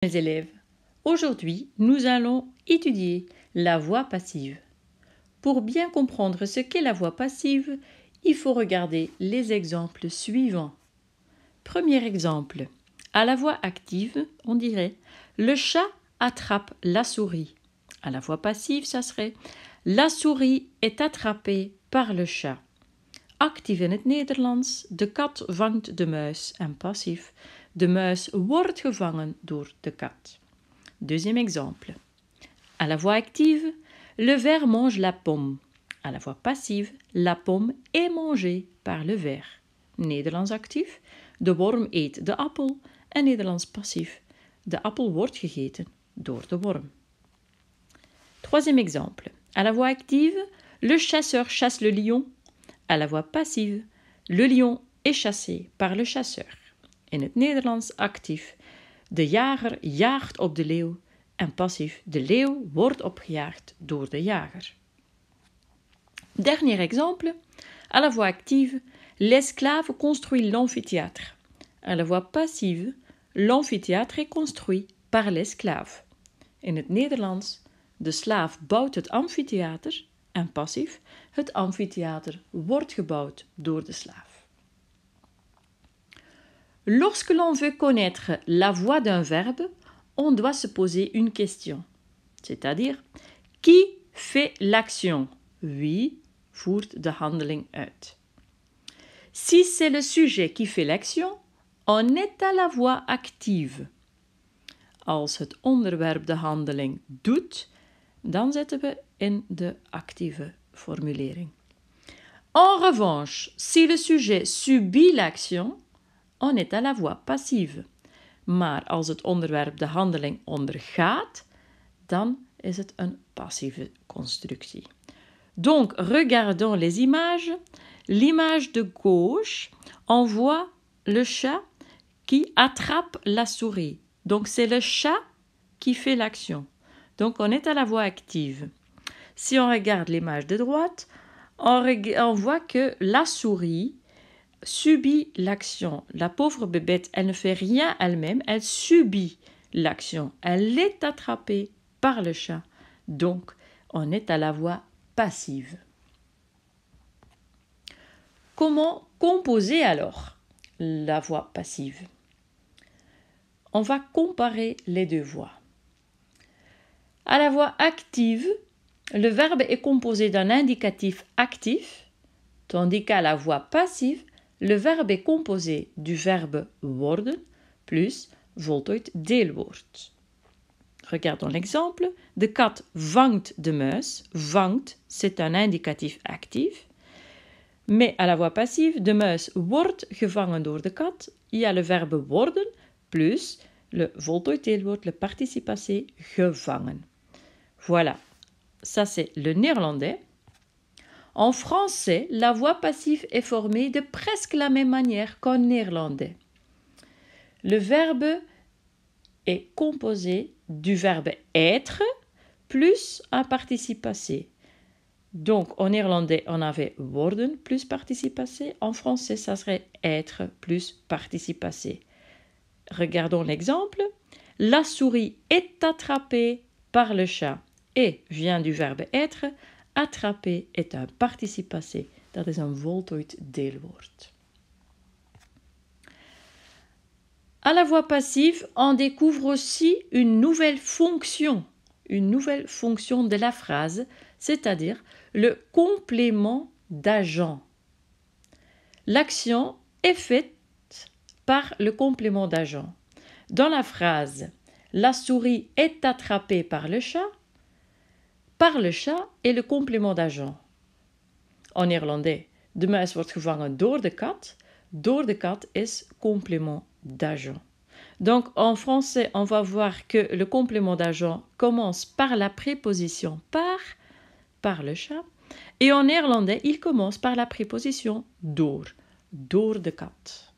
Mes élèves, aujourd'hui, nous allons étudier la voix passive. Pour bien comprendre ce qu'est la voix passive, il faut regarder les exemples suivants. Premier exemple. À la voix active, on dirait « Le chat attrape la souris ». À la voix passive, ça serait « La souris est attrapée par le chat ». Actief in het Nederlands, de kat vangt de muis. En passief, de muis wordt gevangen door de kat. Deuxième exemple. À la voix active, le ver mange la pomme. À la voix passive, la pomme est mangée par le ver. Nederlands actief, de worm eet de appel. En Nederlands passief, de appel wordt gegeten door de worm. Troisième exemple. À la voix active, le chasseur chasse le lion. À la voix passive, le lion est chassé par le chasseur. In het Nederlands actief, de jager jaagt op de leeuw. En passief, de leeuw wordt opgejaagd door de jager. Dernier exemple, à la voix active, l'esclave construit l'amphithéâtre. À la voix passive, l'amphithéâtre est construit par l'esclave. In het Nederlands, de slaaf bouwt het amphithéâter. En passief, het amphithéâter wordt gebouwd door de slaaf. Lorsque l'on veut connaître la voix d'un verbe, on doit se poser une question. C'est-à-dire, qui fait l'action? Wie voert de handeling uit? Si c'est le sujet qui fait l'action, on est à la voix active. Als het onderwerp de handeling doet, dan zetten we in de actieve formulering. En revanche, si le sujet subit l'action, on est à la voix passive. Maar als het onderwerp de handeling ondergaat, dan is het een passieve constructie. Donc, regardons les images. L'image de gauche, on voit le chat qui attrape la souris. Donc, c'est le chat qui fait l'action. Donc, on est à la voix active. Si on regarde l'image de droite, on voit que la souris subit l'action. La pauvre bébête, elle ne fait rien elle-même, elle subit l'action. Elle est attrapée par le chat. Donc, on est à la voix passive. Comment composer alors la voix passive? On va comparer les deux voix. À la voix active, le verbe est composé d'un indicatif actif, tandis qu'à la voix passive, le verbe est composé du verbe worden plus voltooid deelwoord. Regardons l'exemple. De kat vangt de muis. Vangt, c'est un indicatif actif. Mais à la voix passive, de muis wordt gevangen door de kat. Il y a le verbe worden plus le voltooid deelwoord, le participe passé gevangen. Voilà, ça c'est le néerlandais. En français, la voix passive est formée de presque la même manière qu'en néerlandais. Le verbe est composé du verbe être plus un participe passé. Donc en néerlandais, on avait worden plus participe passé. En français, ça serait être plus participe passé. Regardons l'exemple. La souris est attrapée par le chat. Et vient du verbe être. Attraper est un participe passé. Dat is een voltooid deelwoord. À la voix passive, on découvre aussi une nouvelle fonction de la phrase, c'est-à-dire le complément d'agent. L'action est faite par le complément d'agent. Dans la phrase « La souris est attrapée par le chat », est le complément d'agent. En néerlandais, de muis wordt gevangen door de kat. Door de kat is complément d'agent. Donc en français, on va voir que le complément d'agent commence par la préposition par le chat. Et en néerlandais, il commence par la préposition door de kat.